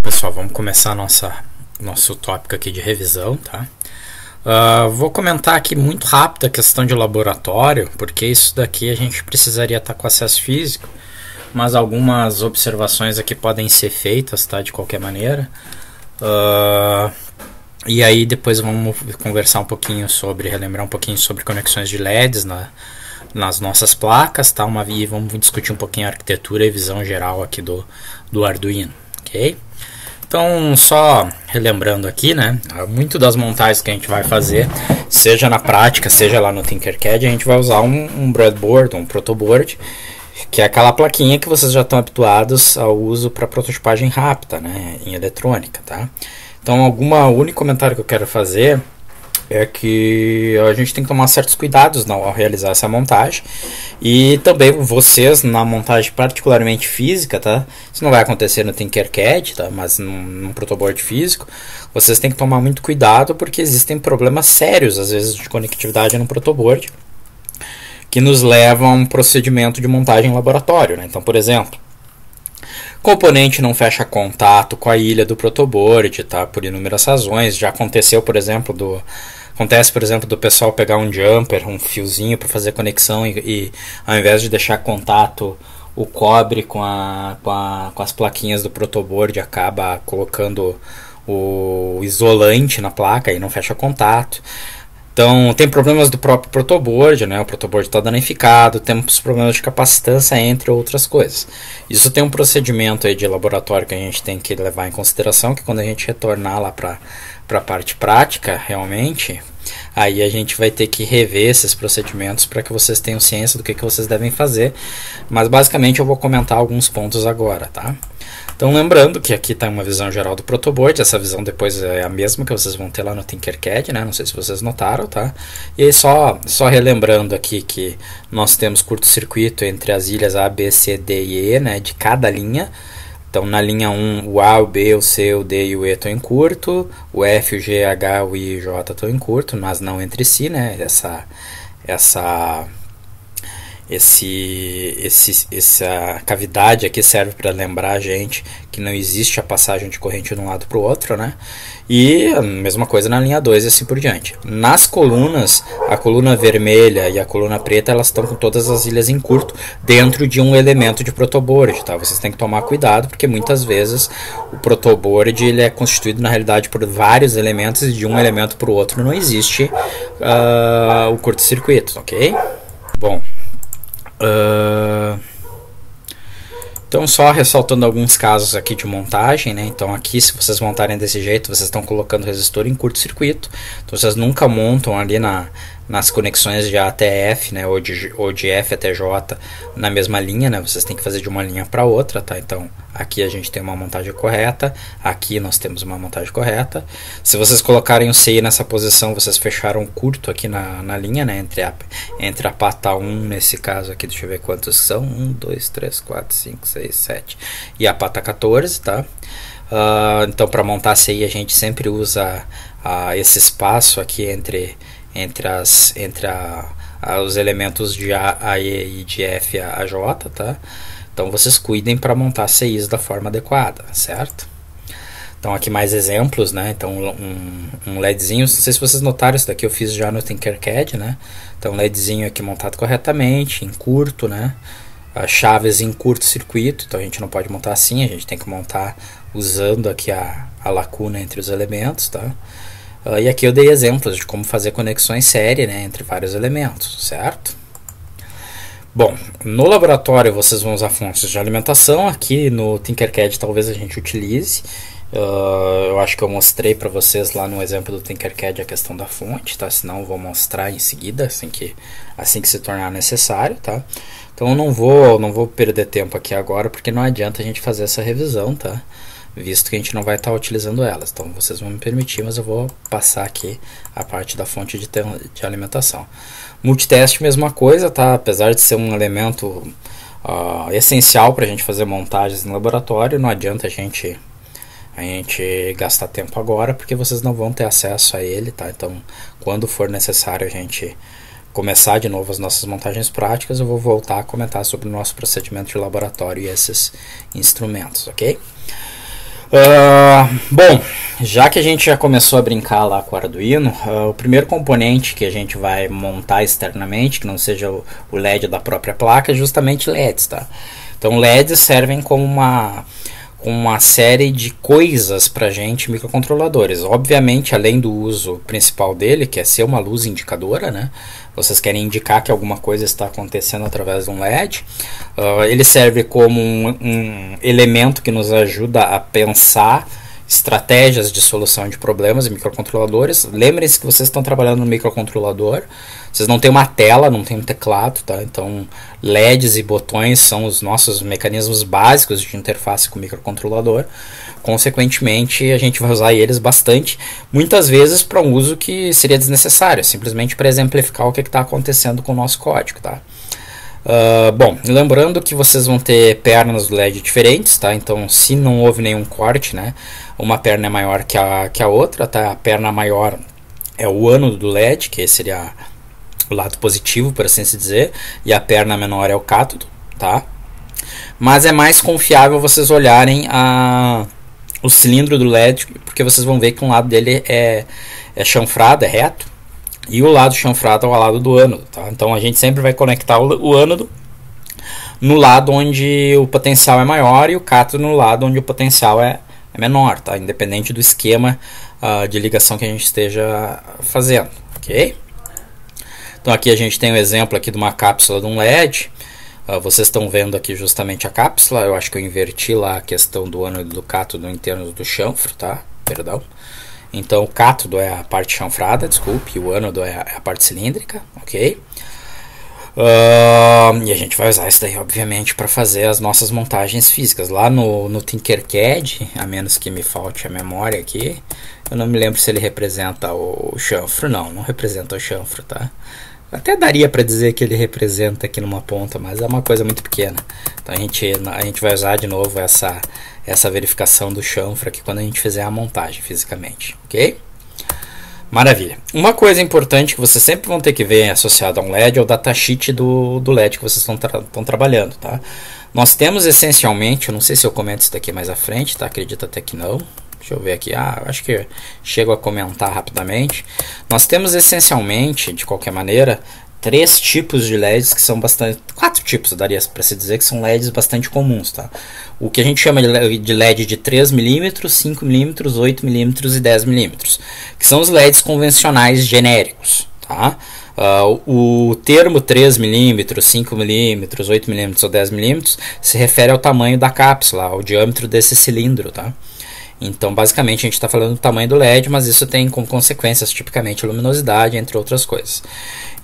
Pessoal, vamos começar nosso tópico aqui de revisão, tá? Vou comentar aqui muito rápido a questão de laboratório, porque isso daqui a gente precisaria estar com acesso físico, mas algumas observações aqui podem ser feitas, tá? De qualquer maneira. E aí depois vamos conversar um pouquinho relembrar um pouquinho sobre conexões de LEDs nas nossas placas, tá? E vamos discutir um pouquinho a arquitetura e visão geral aqui do Arduino, ok? Então, só relembrando aqui, né, muito das montagens que a gente vai fazer, seja na prática, seja lá no Tinkercad, a gente vai usar um breadboard, um protoboard, que é aquela plaquinha que vocês já estão habituados ao uso para prototipagem rápida, né, em eletrônica, tá? Então, o único comentário que eu quero fazer é que a gente tem que tomar certos cuidados ao realizar essa montagem. E também vocês, na montagem particularmente física, tá? Isso não vai acontecer no Tinkercad, tá? Mas num protoboard físico, vocês têm que tomar muito cuidado, porque existem problemas sérios, às vezes, de conectividade no protoboard, que nos levam a um procedimento de montagem em laboratório, né? Então, por exemplo, componente não fecha contato com a ilha do protoboard, tá? Por inúmeras razões. Já aconteceu, por exemplo, do pessoal pegar um jumper, um fiozinho para fazer conexão e ao invés de deixar contato o cobre com as plaquinhas do protoboard, acaba colocando o isolante na placa e não fecha contato. Então, tem problemas do próprio protoboard, né? O protoboard está danificado, temos problemas de capacitância, entre outras coisas. Isso tem um procedimento aí de laboratório que a gente tem que levar em consideração, que quando a gente retornar lá para a parte prática, realmente, aí a gente vai ter que rever esses procedimentos para que vocês tenham ciência do que vocês devem fazer. Mas, basicamente, eu vou comentar alguns pontos agora, tá? Então, lembrando que aqui está uma visão geral do protoboard. Essa visão depois é a mesma que vocês vão ter lá no Tinkercad, né? Não sei se vocês notaram, tá? E aí, só relembrando aqui que nós temos curto-circuito entre as ilhas A, B, C, D e E, né? De cada linha. Então, na linha 1, o A, o B, o C, o D e o E estão em curto. O F, o G, H, o I e o J estão em curto, mas não entre si, né? Essa cavidade aqui serve para lembrar a gente que não existe a passagem de corrente de um lado para o outro, né? E a mesma coisa na linha 2 e assim por diante. Nas colunas, a coluna vermelha e a coluna preta, elas estão com todas as ilhas em curto dentro de um elemento de protoboard, tá? Vocês têm que tomar cuidado, porque muitas vezes o protoboard ele é constituído na realidade por vários elementos e de um elemento para o outro não existe o curto-circuito, ok? Bom, então, só ressaltando alguns casos aqui de montagem, né? Então, aqui, se vocês montarem desse jeito, vocês estão colocando o resistor em curto-circuito. Então, vocês nunca montam ali nas conexões de A até F, né? Ou de F até J na mesma linha, né? Vocês têm que fazer de uma linha para outra, tá? Então, aqui a gente tem uma montagem correta, aqui nós temos uma montagem correta. Se vocês colocarem o CI nessa posição, vocês fecharam curto aqui na linha, né? Entre a pata 1, nesse caso aqui, deixa eu ver quantos são, 1, 2, 3, 4, 5, 6, 7, e a pata 14, tá? Então, para montar a CI, a gente sempre usa esse espaço aqui entre os elementos de A, E e de F a J, tá? Então, vocês cuidem para montar CIs da forma adequada, certo? Então, aqui mais exemplos, né? Então, um LEDzinho, não sei se vocês notaram, isso daqui eu fiz já no Tinkercad, né? Então, LEDzinho aqui montado corretamente, em curto, né? As chaves em curto-circuito, então a gente não pode montar assim, a gente tem que montar usando aqui a lacuna entre os elementos, tá? E aqui eu dei exemplos de como fazer conexões série, né, entre vários elementos, certo? Bom, no laboratório vocês vão usar fontes de alimentação. Aqui no Tinkercad talvez a gente utilize. Eu acho que eu mostrei para vocês lá no exemplo do Tinkercad a questão da fonte, tá? Senão eu vou mostrar em seguida, assim que se tornar necessário, tá? Então eu não vou perder tempo aqui agora, porque não adianta a gente fazer essa revisão, tá? Visto que a gente não vai estar utilizando elas. Então vocês vão me permitir, mas eu vou passar aqui a parte da fonte de alimentação. Multiteste, mesma coisa, tá? Apesar de ser um elemento essencial para a gente fazer montagens no laboratório, não adianta a gente gastar tempo agora, porque vocês não vão ter acesso a ele, tá? Então, quando for necessário a gente começar de novo as nossas montagens práticas, eu vou voltar a comentar sobre o nosso procedimento de laboratório e esses instrumentos, ok? Bom, já que a gente já começou a brincar lá com o Arduino, o primeiro componente que a gente vai montar externamente, que não seja o LED da própria placa, é justamente LEDs, tá? Então LEDs servem como uma série de coisas para a gente, microcontroladores. Obviamente, além do uso principal dele, que é ser uma luz indicadora, né? Vocês querem indicar que alguma coisa está acontecendo através de um LED. Ele serve como um elemento que nos ajuda a pensar estratégias de solução de problemas em microcontroladores. Lembrem-se que vocês estão trabalhando no microcontrolador. Vocês não têm uma tela, não tem um teclado, tá? Então, LEDs e botões são os nossos mecanismos básicos de interface com o microcontrolador. Consequentemente, a gente vai usar eles bastante, muitas vezes para um uso que seria desnecessário, simplesmente para exemplificar o que está acontecendo com o nosso código, tá? Bom, lembrando que vocês vão ter pernas do LED diferentes, tá? Então, se não houve nenhum corte, né? Uma perna é maior que a outra, tá? A perna maior é o ânodo do LED, que seria o lado positivo, por assim se dizer, e a perna menor é o cátodo, tá? Mas é mais confiável vocês olharem o cilindro do LED, porque vocês vão ver que um lado dele é chanfrado, é reto, e o lado chanfrado é o lado do ânodo, tá? Então a gente sempre vai conectar o ânodo no lado onde o potencial é maior e o cátodo no lado onde o potencial é menor, tá? Independente do esquema de ligação que a gente esteja fazendo, ok? Então aqui a gente tem um exemplo aqui de uma cápsula de um LED. Vocês estão vendo aqui justamente a cápsula. Eu acho que eu inverti lá a questão do ânodo e do cátodo em termos do chanfro, tá? Perdão. Então o cátodo é a parte chanfrada, desculpe, e o ânodo é a parte cilíndrica, ok? E a gente vai usar isso daí, obviamente, para fazer as nossas montagens físicas. Lá no Tinkercad, a menos que me falte a memória aqui, eu não me lembro se ele representa o chanfro. Não representa o chanfro, tá? Até daria para dizer que ele representa aqui numa ponta, mas é uma coisa muito pequena. Então a gente vai usar de novo essa verificação do chanfro aqui quando a gente fizer a montagem fisicamente, ok? Maravilha. Uma coisa importante que vocês sempre vão ter que ver associado a um LED é o datasheet do LED que vocês estão trabalhando, tá? Nós temos essencialmente, eu não sei se eu comento isso daqui mais à frente, tá? Acredito até que não. Deixa eu ver aqui, acho que chego a comentar rapidamente. Nós temos essencialmente, de qualquer maneira, 3 tipos de LEDs que são bastante... 4 tipos, daria para se dizer, que são LEDs bastante comuns, tá? O que a gente chama de LED de 3mm, 5mm, 8mm e 10mm, que são os LEDs convencionais genéricos, tá? O termo 3mm, 5mm, 8mm ou 10mm se refere ao tamanho da cápsula, ao diâmetro desse cilindro, tá? Então, basicamente, a gente está falando do tamanho do LED, mas isso tem como consequências, tipicamente, luminosidade, entre outras coisas.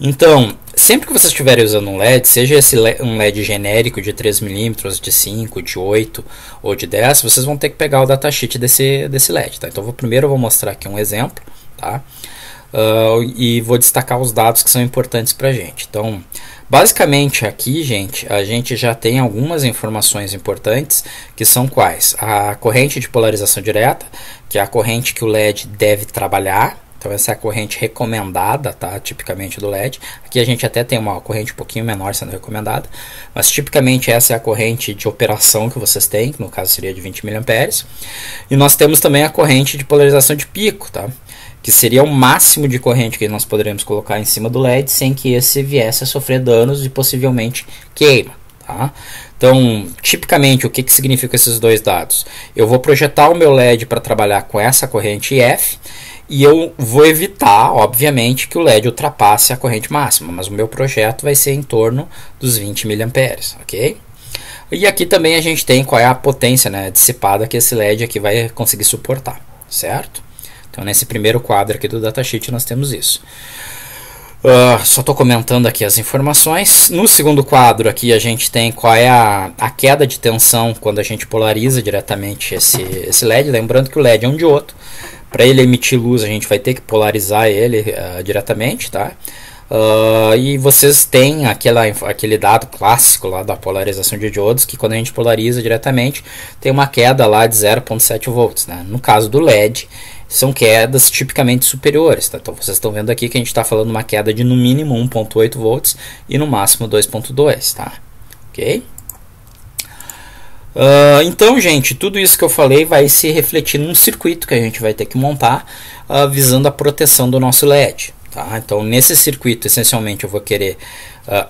Então, sempre que vocês estiverem usando um LED, seja um LED genérico de 3mm, de 5, de 8 ou de 10, vocês vão ter que pegar o datasheet desse LED. Tá? Então, primeiro eu vou mostrar aqui um exemplo, tá? E vou destacar os dados que são importantes para a gente. Então, basicamente aqui, gente, a gente já tem algumas informações importantes, que são quais? A corrente de polarização direta, que é a corrente que o LED deve trabalhar. Então essa é a corrente recomendada, tá? Tipicamente do LED. Aqui a gente até tem uma corrente um pouquinho menor sendo recomendada, mas tipicamente essa é a corrente de operação que vocês têm, que no caso seria de 20 mA. E nós temos também a corrente de polarização de pico, tá? Que seria o máximo de corrente que nós poderíamos colocar em cima do LED sem que esse viesse a sofrer danos e possivelmente queima, tá? Então, tipicamente, o que significam esses dois dados? Eu vou projetar o meu LED para trabalhar com essa corrente F e eu vou evitar, obviamente, que o LED ultrapasse a corrente máxima, mas o meu projeto vai ser em torno dos 20 mA, ok? E aqui também a gente tem qual é a potência, né, dissipada que esse LED aqui vai conseguir suportar, certo? Então, nesse primeiro quadro aqui do datasheet nós temos isso. Só estou comentando aqui as informações. No segundo quadro aqui a gente tem qual é a queda de tensão quando a gente polariza diretamente esse LED. Lembrando que o LED é um diodo. Para ele emitir luz a gente vai ter que polarizar ele diretamente, tá? E vocês têm aquele dado clássico lá da polarização de diodos, que quando a gente polariza diretamente tem uma queda lá de 0,7 volts, né? No caso do LED são quedas tipicamente superiores, tá? Então vocês estão vendo aqui que a gente está falando de uma queda de no mínimo 1,8 volts e no máximo 2,2, tá? Ok? Então, gente, tudo isso que eu falei vai se refletir num circuito que a gente vai ter que montar visando a proteção do nosso LED. Tá? Então, nesse circuito, essencialmente, eu vou querer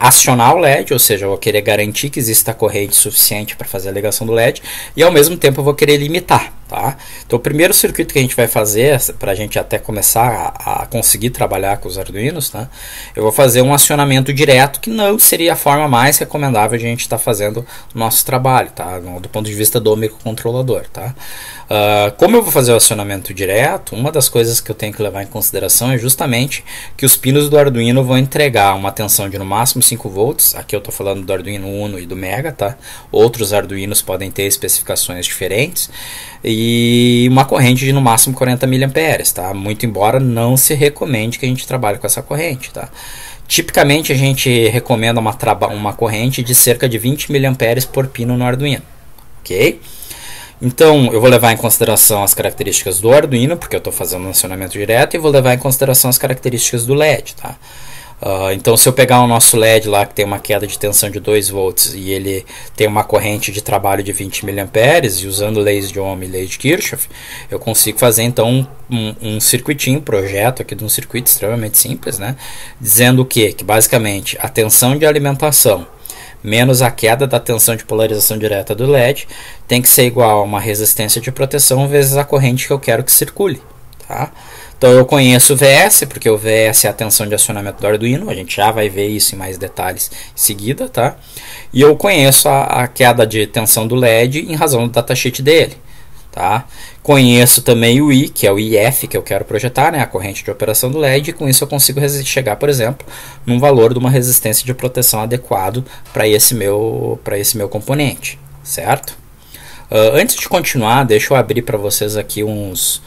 acionar o LED, ou seja, eu vou querer garantir que exista corrente suficiente para fazer a ligação do LED, e ao mesmo tempo eu vou querer limitar. Tá? Então, o primeiro circuito que a gente vai fazer, para a gente até começar a conseguir trabalhar com os Arduinos, tá? Eu vou fazer um acionamento direto, que não seria a forma mais recomendável de a gente estar fazendo o nosso trabalho, tá? Do ponto de vista do microcontrolador. Tá? Como eu vou fazer o acionamento direto, uma das coisas que eu tenho que levar em consideração é justamente que os pinos do Arduino vão entregar uma tensão de no máximo 5 volts, aqui eu estou falando do Arduino Uno e do Mega, tá? Outros Arduinos podem ter especificações diferentes, e uma corrente de no máximo 40 mA, tá? Muito embora não se recomende que a gente trabalhe com essa corrente, tá? Tipicamente a gente recomenda uma corrente de cerca de 20 mA por pino no Arduino, ok? Então eu vou levar em consideração as características do Arduino, porque eu estou fazendo um acionamento direto, e vou levar em consideração as características do LED, tá? Então, se eu pegar o nosso LED lá, que tem uma queda de tensão de 2 volts e ele tem uma corrente de trabalho de 20 mA, e usando leis de Ohm e leis de Kirchhoff, eu consigo fazer então um circuitinho, projeto aqui de um circuito extremamente simples, né? Dizendo o quê? Que basicamente a tensão de alimentação menos a queda da tensão de polarização direta do LED tem que ser igual a uma resistência de proteção vezes a corrente que eu quero que circule, tá? Então eu conheço o VS, porque o VS é a tensão de acionamento do Arduino, a gente já vai ver isso em mais detalhes em seguida, tá? E eu conheço a queda de tensão do LED em razão do datasheet dele, tá? Conheço também o I, que é o IF que eu quero projetar, né? A corrente de operação do LED, e com isso eu consigo chegar, por exemplo, num valor de uma resistência de proteção adequado para esse meu componente, certo? Antes de continuar, deixa eu abrir para vocês aqui uns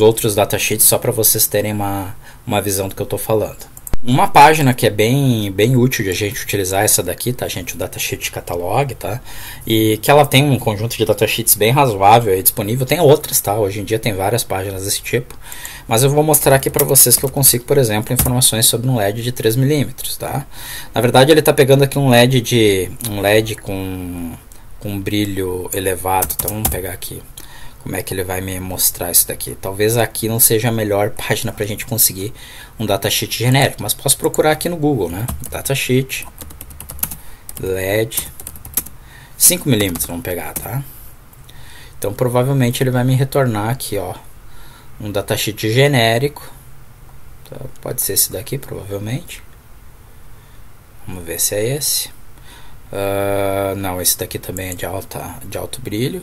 outros datasheets só para vocês terem uma visão do que eu estou falando. Uma página que é bem útil de a gente utilizar essa daqui, tá, gente? O datasheet catalog, tá? E que ela tem um conjunto de datasheets bem razoável aí disponível. Tem outras, tá? Hoje em dia tem várias páginas desse tipo. Mas eu vou mostrar aqui para vocês que eu consigo, por exemplo, informações sobre um LED de 3 mm, tá? Na verdade, ele está pegando aqui um LED com brilho elevado. Então vamos pegar aqui como é que ele vai me mostrar isso daqui. Talvez aqui não seja a melhor página para a gente conseguir um datasheet genérico, mas posso procurar aqui no Google, né? Datasheet LED 5 mm, vamos pegar, tá? Então provavelmente ele vai me retornar aqui, ó, um datasheet genérico, tá? Pode ser esse daqui, provavelmente. Vamos ver se é esse. Não, esse daqui também é de alto brilho.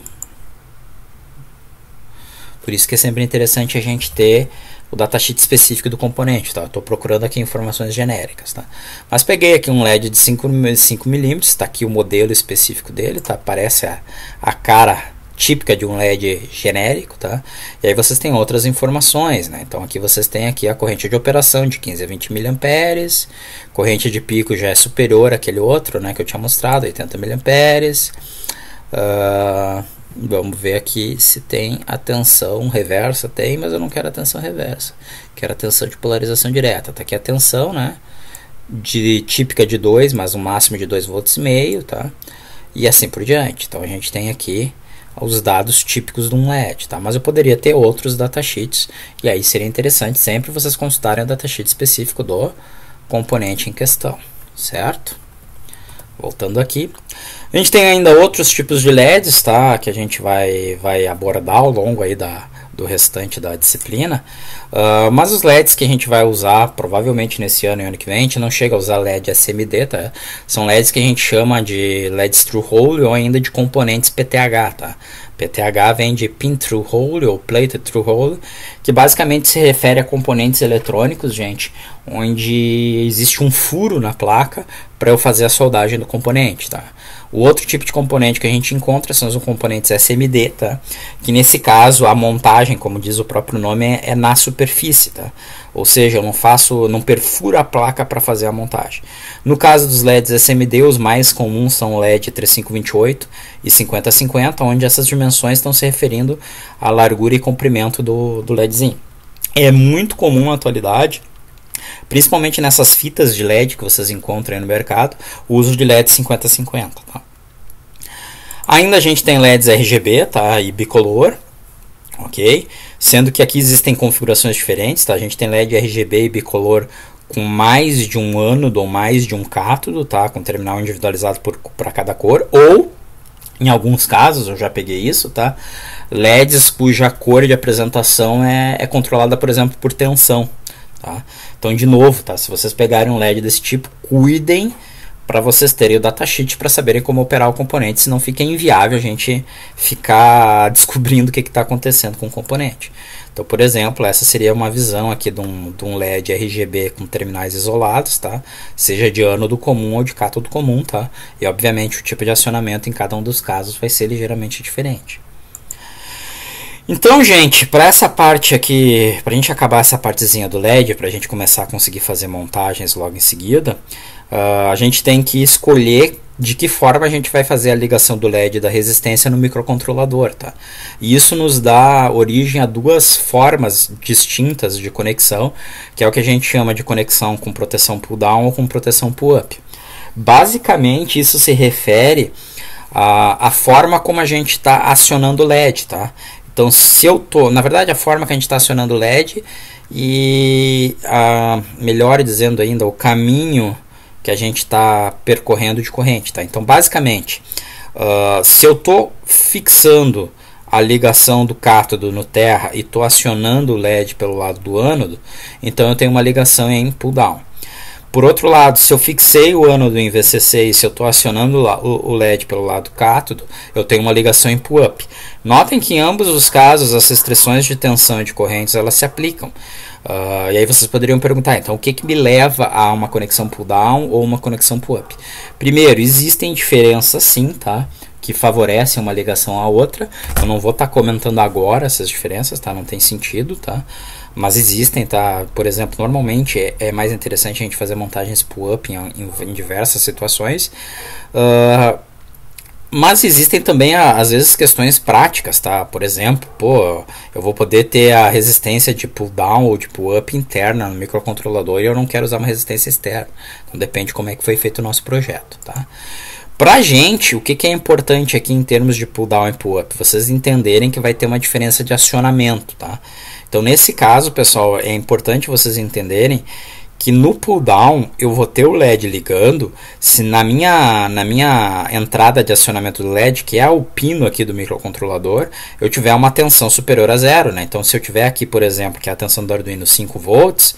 Por isso que é sempre interessante a gente ter o datasheet específico do componente, tá? Estou procurando aqui informações genéricas, tá? Mas peguei aqui um LED de 5 mm, está aqui o modelo específico dele, tá? Parece a cara típica de um LED genérico, tá? E aí vocês têm outras informações, né? Então aqui vocês têm aqui a corrente de operação de 15 a 20 mA, corrente de pico já é superior àquele outro, né, que eu tinha mostrado, 80 mA. Vamos ver aqui se tem a tensão reversa. Tem, mas eu não quero a tensão reversa, quero a tensão de polarização direta. Tá aqui a tensão, né, típica de 2, mas um máximo de 2,5 volts, tá? E assim por diante. Então a gente tem aqui os dados típicos de um LED, tá? Mas eu poderia ter outros datasheets, e aí seria interessante sempre vocês consultarem o datasheet específico do componente em questão, certo? Voltando aqui, a gente tem ainda outros tipos de LEDs, tá? Que a gente vai abordar ao longo aí do restante da disciplina, mas os LEDs que a gente vai usar provavelmente nesse ano e ano que vem, a gente não chega a usar LED SMD, tá? São LEDs que a gente chama de LEDs Through Hole ou ainda de componentes PTH, tá? PTH vem de Pin Through Hole ou Plated Through Hole, que basicamente se refere a componentes eletrônicos, gente, onde existe um furo na placa para eu fazer a soldagem do componente, tá? O outro tipo de componente que a gente encontra são os componentes SMD, tá? Que nesse caso a montagem, como diz o próprio nome, é na superfície, tá? Ou seja, eu não perfuro a placa para fazer a montagem. No caso dos LEDs SMD, os mais comuns são o LED 3528 e 5050, onde essas dimensões estão se referindo à largura e comprimento do LEDzinho. É muito comum na atualidade, principalmente nessas fitas de LED que vocês encontram aí no mercado, o uso de LED 5050, tá? Ainda a gente tem LEDs RGB, tá? E bicolor, ok? Sendo que aqui existem configurações diferentes, tá? A gente tem LED RGB e bicolor com mais de um ânodo ou mais de um cátodo, tá? Com terminal individualizado para cada cor, ou em alguns casos, eu já peguei isso, tá? LEDs cuja cor de apresentação é controlada, por exemplo, por tensão, tá? Então, de novo, tá? Se vocês pegarem um LED desse tipo, cuidem para vocês terem o datasheet para saberem como operar o componente, senão fica inviável a gente ficar descobrindo o que está acontecendo com o componente. Então, por exemplo, essa seria uma visão aqui de um LED RGB com terminais isolados, tá? Seja de ânodo comum ou de cátodo comum, tá? E, obviamente, o tipo de acionamento em cada um dos casos vai ser ligeiramente diferente. Então, gente, para essa parte aqui, para a gente acabar essa partezinha do LED, para a gente começar a conseguir fazer montagens logo em seguida, a gente tem que escolher de que forma a gente vai fazer a ligação do LED da resistência no microcontrolador, tá? E isso nos dá origem a duas formas distintas de conexão, que é o que a gente chama de conexão com proteção pull-down ou com proteção pull-up. Basicamente, isso se refere à forma como a gente está acionando o LED, tá? Então, se eu tô, na verdade, a forma que a gente está acionando o LED e, melhor dizendo ainda, o caminho que a gente está percorrendo de corrente, tá? Então, basicamente, se eu estou fixando a ligação do cátodo no terra e estou acionando o LED pelo lado do ânodo, então eu tenho uma ligação em pull-down. Por outro lado, se eu fixei o ânodo em VCC e se eu estou acionando o LED pelo lado cátodo, eu tenho uma ligação em pull-up. Notem que em ambos os casos as restrições de tensão e de correntes elas se aplicam. E aí vocês poderiam perguntar, então o que me leva a uma conexão pull-down ou uma conexão pull-up? Primeiro, existem diferenças sim, tá? Que favorecem uma ligação à outra. Eu não vou estar comentando agora essas diferenças, tá? Não tem sentido, tá? Mas existem, tá? Por exemplo, normalmente é mais interessante a gente fazer montagens pull-up em diversas situações. Mas existem também, às vezes, questões práticas, tá? Por exemplo, eu vou poder ter a resistência de pull-down ou de pull-up interna no microcontrolador e eu não quero usar uma resistência externa. Então depende de como é que foi feito o nosso projeto, tá? Pra gente, o que é importante aqui em termos de pull-down e pull-up? Vocês entenderem que vai ter uma diferença de acionamento, tá? Então, nesse caso, pessoal, é importante vocês entenderem que no pull-down eu vou ter o LED ligando se na minha entrada de acionamento do LED, que é o pino aqui do microcontrolador, eu tiver uma tensão superior a zero, né? Então, se eu tiver aqui, por exemplo, que é a tensão do Arduino 5 volts,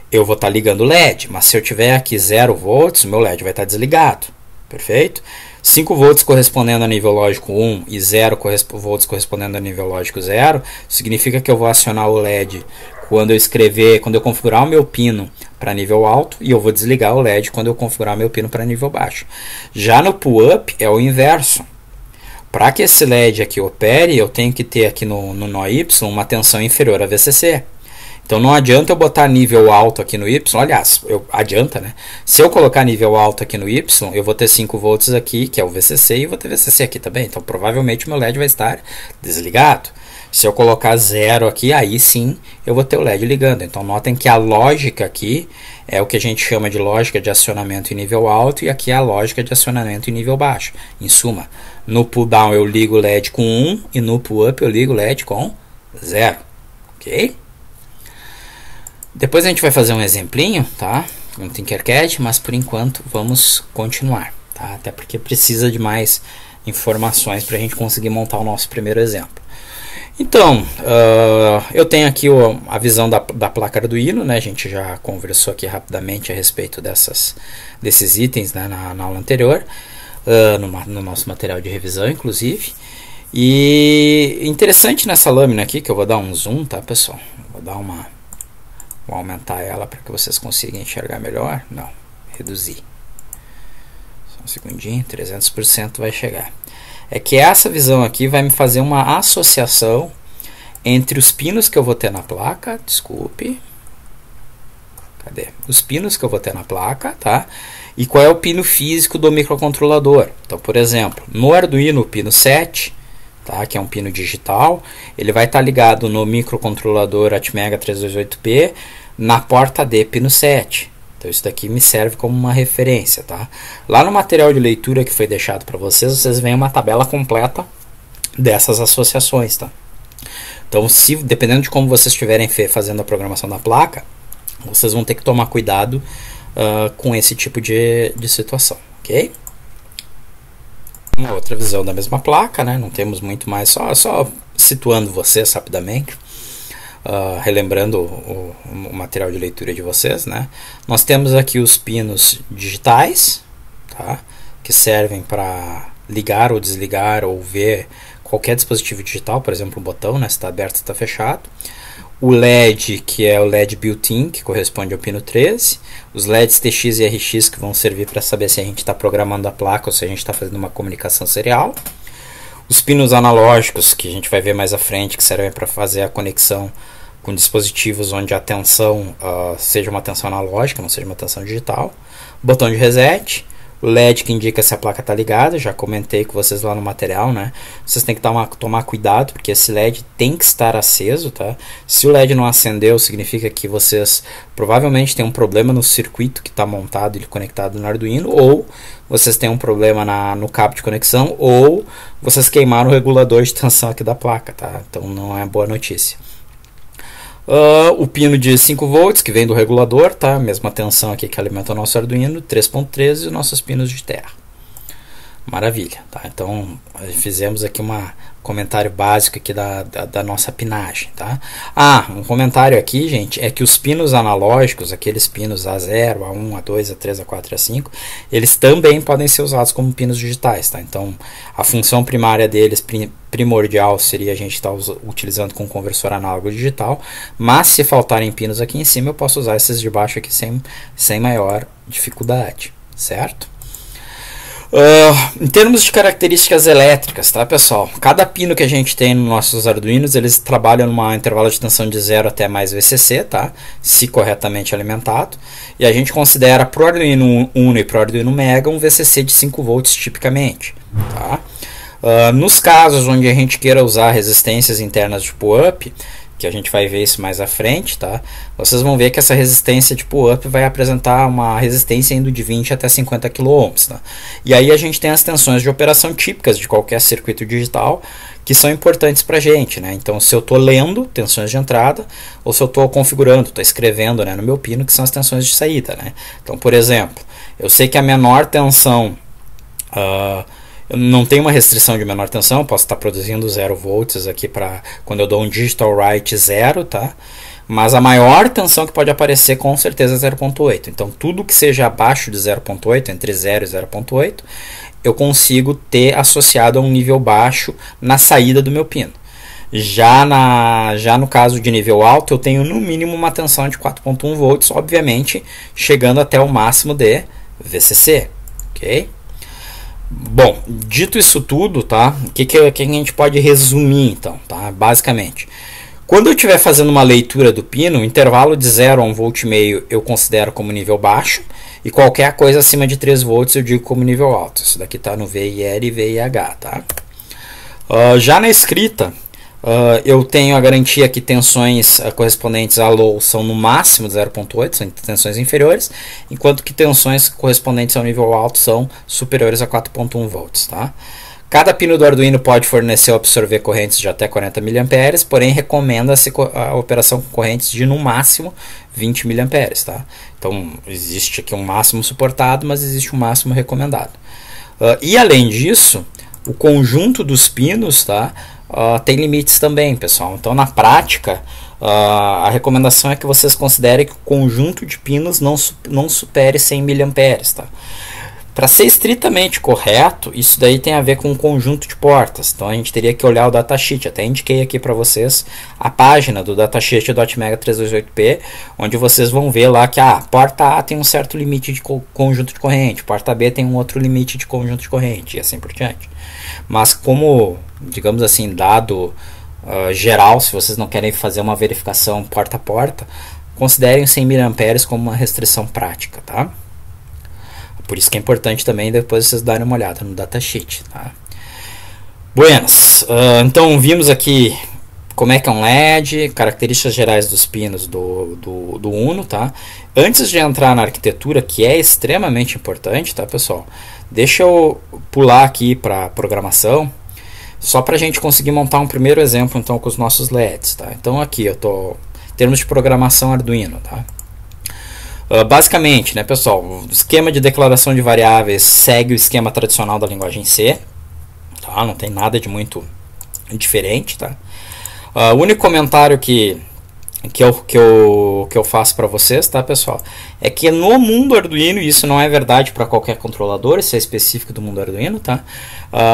eu vou estar ligando o LED. Mas se eu tiver aqui 0 volts, o meu LED vai estar desligado. Perfeito? 5 volts correspondendo a nível lógico 1 e 0 volts correspondendo a nível lógico 0, significa que eu vou acionar o LED quando eu configurar o meu pino para nível alto e eu vou desligar o LED quando eu configurar o meu pino para nível baixo. Já no pull-up é o inverso. Para que esse LED aqui opere, eu tenho que ter aqui no nó Y uma tensão inferior a VCC. Então não adianta eu botar nível alto aqui no Y, aliás, adianta, né? Se eu colocar nível alto aqui no Y, eu vou ter 5 volts aqui, que é o VCC, e vou ter VCC aqui também. Então provavelmente o meu LED vai estar desligado. Se eu colocar 0 aqui, aí sim eu vou ter o LED ligando. Então notem que a lógica aqui é o que a gente chama de lógica de acionamento em nível alto, e aqui é a lógica de acionamento em nível baixo. Em suma, no pull down eu ligo o LED com 1 e no pull up eu ligo o LED com 0. Ok? Depois a gente vai fazer um exemplinho, tá? No Tinkercad, mas por enquanto vamos continuar, tá? Até porque precisa de mais informações para a gente conseguir montar o nosso primeiro exemplo. Então, eu tenho aqui a visão da placa Arduino, né? A gente já conversou aqui rapidamente a respeito desses itens, né? na aula anterior, no nosso material de revisão, inclusive. E interessante nessa lâmina aqui, que eu vou dar um zoom, tá, pessoal? Vou aumentar ela para que vocês consigam enxergar melhor. Não, reduzir. Só um segundinho, 300% vai chegar. É que essa visão aqui vai me fazer uma associação entre os pinos que eu vou ter na placa. Desculpe. Cadê? Os pinos que eu vou ter na placa, tá? E qual é o pino físico do microcontrolador. Então, por exemplo, no Arduino, o pino 7, tá? Que é um pino digital, ele vai estar ligado no microcontrolador Atmega 328P na porta D pino 7. Então isso daqui me serve como uma referência, tá? Lá no material de leitura que foi deixado para vocês, vocês veem uma tabela completa dessas associações, tá? Então, dependendo de como vocês estiverem fazendo a programação da placa, vocês vão ter que tomar cuidado com esse tipo de situação, ok? Uma outra visão da mesma placa, né? Não temos muito mais, só situando vocês rapidamente. Relembrando o material de leitura de vocês, né? Nós temos aqui os pinos digitais, tá? Que servem para ligar ou desligar ou ver qualquer dispositivo digital, por exemplo, um botão, né? Se está aberto, se está fechado. O LED, que é o LED built-in, que corresponde ao pino 13. Os LEDs TX e RX, que vão servir para saber se a gente está programando a placa ou se a gente está fazendo uma comunicação serial. Os pinos analógicos, que a gente vai ver mais à frente, que servem para fazer a conexão com dispositivos onde a tensão seja uma tensão analógica, não seja uma tensão digital. Botão de reset. O LED que indica se a placa está ligada, já comentei com vocês lá no material, né? Vocês têm que tomar cuidado, porque esse LED tem que estar aceso, tá? Se o LED não acendeu, significa que vocês provavelmente têm um problema no circuito que está montado e conectado no Arduino, ou vocês têm um problema no cabo de conexão, ou vocês queimaram o regulador de tensão aqui da placa, tá? Então não é boa notícia. O pino de 5 volts que vem do regulador, tá? Mesma tensão aqui que alimenta o nosso Arduino, 3.13 e os nossos pinos de terra. Maravilha, tá? Então fizemos aqui um comentário básico aqui da nossa pinagem, tá? Um comentário aqui, gente, é que os pinos analógicos, aqueles pinos A0, A1, A2, A3, A4 e A5, eles também podem ser usados como pinos digitais, tá? Então a função primária deles, primordial, seria a gente estar utilizando com conversor análogo digital, mas se faltarem pinos aqui em cima, eu posso usar esses de baixo aqui sem maior dificuldade, certo? Em termos de características elétricas, tá, pessoal? Cada pino que a gente tem nos nossos Arduinos, eles trabalham numa intervalo de tensão de 0 até mais VCC, tá? Se corretamente alimentado. E a gente considera para o Arduino Uno e para o Arduino Mega um VCC de 5 volts tipicamente, tá? Nos casos onde a gente queira usar resistências internas de pull-up, que a gente vai ver isso mais à frente, tá? Vocês vão ver que essa resistência de pull-up vai apresentar uma resistência indo de 20 até 50 kΩ, tá? E aí a gente tem as tensões de operação típicas de qualquer circuito digital que são importantes para a gente, né? Então, se eu estou lendo tensões de entrada ou se eu estou configurando, estou escrevendo, né, no meu pino, que são as tensões de saída, né? Então, por exemplo, eu sei que a menor tensão eu não tenho uma restrição de menor tensão, posso estar produzindo 0 volts aqui para quando eu dou um digital write 0, tá? Mas a maior tensão que pode aparecer com certeza é 0.8. Então tudo que seja abaixo de 0.8, entre 0 e 0.8, eu consigo ter associado a um nível baixo na saída do meu pino. Já no caso de nível alto, eu tenho no mínimo uma tensão de 4.1 volts, obviamente chegando até o máximo de VCC, ok? Bom, dito isso tudo, tá? O que a gente pode resumir, então, tá? Basicamente, quando eu estiver fazendo uma leitura do pino, o intervalo de 0 a 1,5 volt eu considero como nível baixo, e qualquer coisa acima de 3 volts eu digo como nível alto. Isso daqui está no VIR e VIH, tá? Já na escrita, eu tenho a garantia que tensões correspondentes a low são no máximo 0.8, são tensões inferiores, enquanto que tensões correspondentes ao nível alto são superiores a 4.1 volts, tá? Cada pino do Arduino pode fornecer ou absorver correntes de até 40 mA, porém recomenda-se a operação com correntes de no máximo 20 mA, tá? Então existe aqui um máximo suportado, mas existe um máximo recomendado. E além disso, o conjunto dos pinos, tá? Tem limites também, pessoal. Então na prática, a recomendação é que vocês considerem que o conjunto de pinos não supere 100 mA, tá? Para ser estritamente correto, isso daí tem a ver com o conjunto de portas. Então a gente teria que olhar o datasheet. Até indiquei aqui para vocês a página do datasheet do Atmega 328P, onde vocês vão ver lá que a porta A tem um certo limite de conjunto de corrente, porta B tem um outro limite de conjunto de corrente e assim por diante. Mas como, digamos assim, dado geral, se vocês não querem fazer uma verificação porta a porta, considerem 100 mA como uma restrição prática, tá? Por isso que é importante também depois vocês darem uma olhada no datasheet, tá? Buenas, então vimos aqui como é que é um LED, características gerais dos pinos do Uno, tá? Antes de entrar na arquitetura, que é extremamente importante, tá, pessoal? Deixa eu pular aqui para programação, só para a gente conseguir montar um primeiro exemplo, então, com os nossos LEDs, tá? Então, aqui eu tô em termos de programação Arduino, tá? Basicamente, né, pessoal, o esquema de declaração de variáveis segue o esquema tradicional da linguagem C, tá? Não tem nada de muito diferente, tá? O único comentário que eu faço para vocês, tá, pessoal, é que no mundo Arduino, e isso não é verdade para qualquer controlador, isso é específico do mundo Arduino, tá?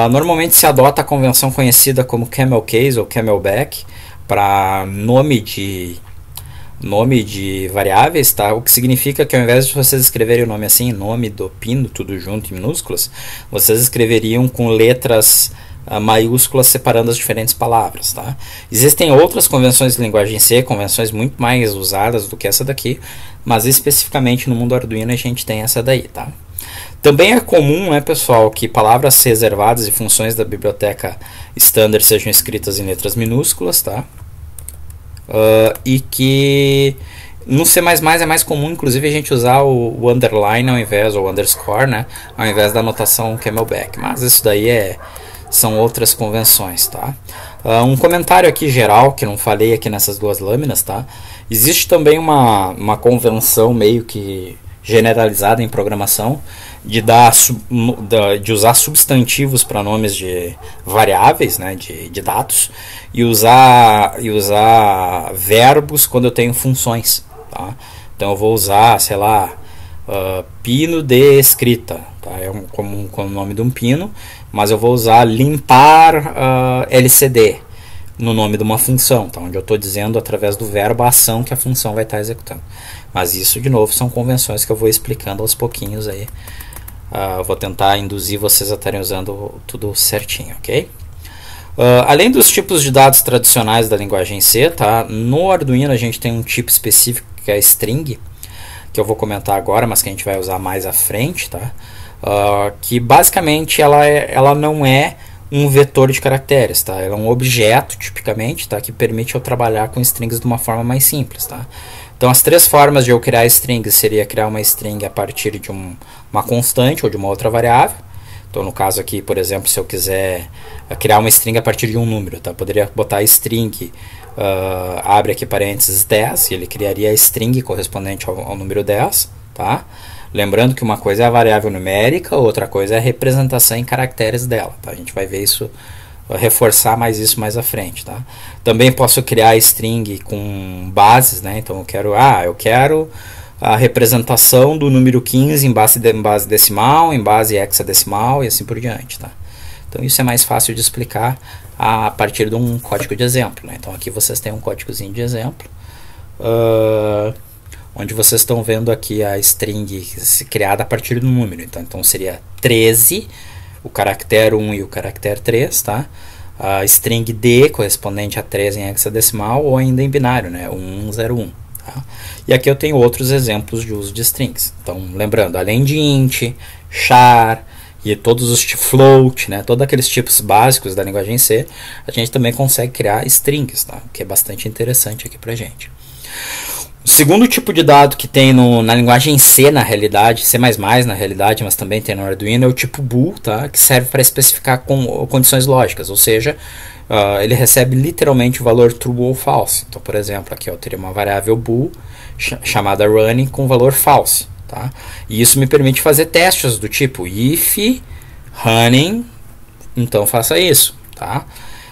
Normalmente se adota a convenção conhecida como Camel Case ou Camelback para nome de variáveis, tá? O que significa que ao invés de vocês escreverem o nome assim, nome do pino, tudo junto em minúsculas, vocês escreveriam com letras maiúsculas separando as diferentes palavras, tá? Existem outras convenções de linguagem C, convenções muito mais usadas do que essa daqui, mas especificamente no mundo Arduino a gente tem essa daí, tá? Também é comum, né, pessoal, que palavras reservadas e funções da biblioteca standard sejam escritas em letras minúsculas, tá? E que no C++ é mais comum, inclusive, a gente usar o underline ao invés, ou underscore, né, ao invés da notação Camelback, mas isso daí são outras convenções, tá? Um comentário aqui geral, que não falei aqui nessas duas lâminas, tá? Existe também uma convenção meio que generalizada em programação de usar substantivos para nomes de variáveis, né, de dados, e usar verbos quando eu tenho funções, tá? Então eu vou usar, sei lá, pino de escrita, tá? É como o nome de um pino, mas eu vou usar limpar LCD no nome de uma função, tá? Onde eu estou dizendo através do verbo a ação que a função vai estar executando. Mas isso, de novo, são convenções que eu vou explicando aos pouquinhos aí. Vou tentar induzir vocês a estarem usando tudo certinho, ok? Além dos tipos de dados tradicionais da linguagem C, tá? No Arduino a gente tem um tipo específico que é a string, que eu vou comentar agora, mas que a gente vai usar mais à frente, tá? Que basicamente ela não é um vetor de caracteres, tá? Ela é um objeto, tipicamente, tá? Que permite eu trabalhar com strings de uma forma mais simples, tá? Então, as três formas de eu criar strings seria criar uma string a partir de uma constante ou de uma outra variável. Então, no caso aqui, por exemplo, se eu quiser criar uma string a partir de um número, tá? Eu poderia botar string, abre aqui parênteses 10, e ele criaria a string correspondente ao número 10, tá? Lembrando que uma coisa é a variável numérica, outra coisa é a representação em caracteres dela, tá? A gente vai ver isso, reforçar mais isso mais à frente, tá? Também posso criar string com bases, né? Então eu quero a representação do número 15 em base decimal, em base hexadecimal e assim por diante, tá? Então isso é mais fácil de explicar a partir de um código de exemplo, né? Então aqui vocês têm um códigozinho de exemplo, onde vocês estão vendo aqui a string criada a partir do número. Então seria 13, o caractere 1 e o caractere 3, tá? A string D correspondente a 13 em hexadecimal ou ainda em binário, né? 1101. Tá? E aqui eu tenho outros exemplos de uso de strings. Então, lembrando, além de int, char e todos os float, né? Todos aqueles tipos básicos da linguagem C, a gente também consegue criar strings, tá? O que é bastante interessante aqui pra gente. O segundo tipo de dado que tem na linguagem C, na realidade, C++ na realidade, mas também tem no Arduino, é o tipo bool, tá? Que serve para especificar condições lógicas, ou seja, ele recebe literalmente o valor true ou false. Então, por exemplo, aqui eu teria uma variável bool chamada running com valor false, tá? E isso me permite fazer testes do tipo if running, então faça isso, tá?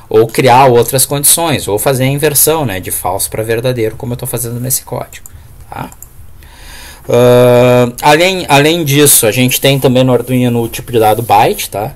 Ou criar outras condições, ou fazer a inversão, né, de falso para verdadeiro, como eu estou fazendo nesse código, tá? Além disso, a gente tem também no Arduino o tipo de dado byte, tá?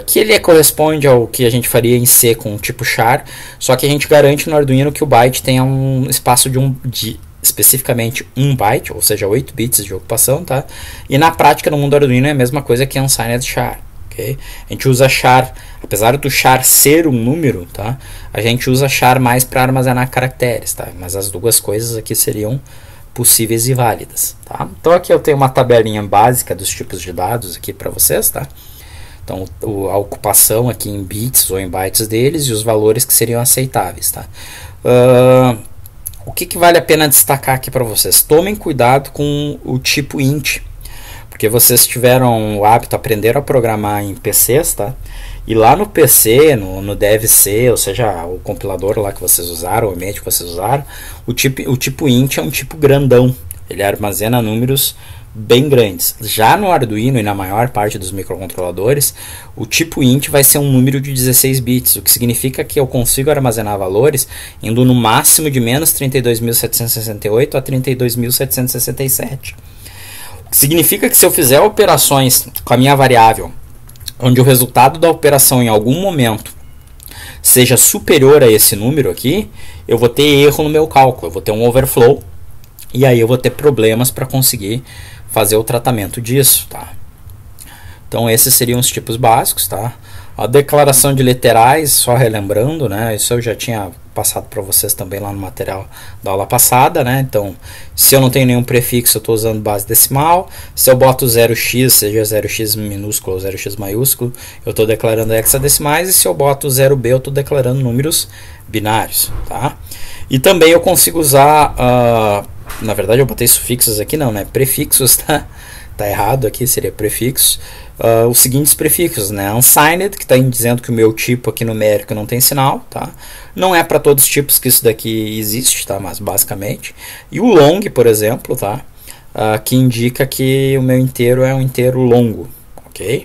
Que ele corresponde ao que a gente faria em C com o tipo char, só que a gente garante no Arduino que o byte tenha um espaço de especificamente 1 byte, ou seja, 8 bits de ocupação, tá? E na prática, no mundo Arduino, é a mesma coisa que unsigned char. Okay? A gente usa char, apesar do char ser um número, tá? A gente usa char mais para armazenar caracteres, tá? Mas as duas coisas aqui seriam possíveis e válidas, tá? Então aqui eu tenho uma tabelinha básica dos tipos de dados aqui para vocês, tá? Então a ocupação aqui em bits ou em bytes deles e os valores que seriam aceitáveis, tá? O que vale a pena destacar aqui para vocês? Tomem cuidado com o tipo int, porque vocês tiveram o hábito, aprenderam a programar em PCs, tá? E lá no PC, no DevC, ou seja, o compilador lá que vocês usaram, o ambiente que vocês usaram, o tipo int é um tipo grandão, ele armazena números bem grandes. Já no Arduino e na maior parte dos microcontroladores, o tipo int vai ser um número de 16 bits, o que significa que eu consigo armazenar valores indo no máximo de menos 32.768 a 32.767. O que significa que se eu fizer operações com a minha variável, onde o resultado da operação em algum momento seja superior a esse número aqui, eu vou ter erro no meu cálculo, eu vou ter um overflow, e aí eu vou ter problemas para conseguir fazer o tratamento disso, tá? Então esses seriam os tipos básicos, tá? A declaração de literais, só relembrando, né? Isso eu já tinha passado para vocês também lá no material da aula passada, né? Então, se eu não tenho nenhum prefixo, eu estou usando base decimal. Se eu boto 0x, seja 0x minúsculo ou 0x maiúsculo, eu estou declarando hexadecimais. E se eu boto 0b, eu estou declarando números binários, tá? E também eu consigo usar, na verdade eu botei sufixos aqui não, né? Prefixos, tá? Tá errado aqui, seria prefixo. Os seguintes prefixos, né? Unsigned, que está dizendo que o meu tipo aqui numérico não tem sinal, tá? Não é para todos os tipos que isso daqui existe, tá? Mas basicamente. E o long, por exemplo, tá? Que indica que o meu inteiro é um inteiro longo, ok?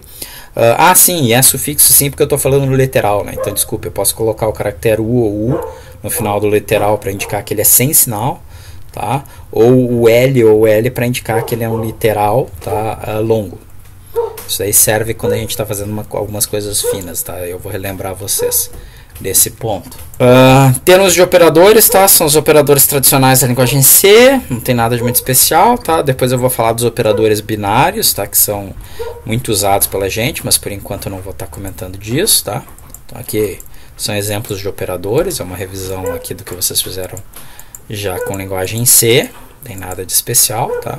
Sim, e é sufixo sim, porque eu estou falando no literal, né? Então, desculpa, eu posso colocar o caractere U ou U no final do literal para indicar que ele é sem sinal, tá? Ou o L ou L para indicar que ele é um literal, tá? Longo. Isso aí serve quando a gente está fazendo algumas coisas finas, tá? Eu vou relembrar vocês desse ponto. Termos de operadores, tá? São os operadores tradicionais da linguagem C, não tem nada de muito especial, tá? Depois eu vou falar dos operadores binários, tá? Que são muito usados pela gente, mas por enquanto eu não vou estar comentando disso, tá? Então aqui são exemplos de operadores, é uma revisão aqui do que vocês fizeram já com linguagem C, não tem nada de especial, tá?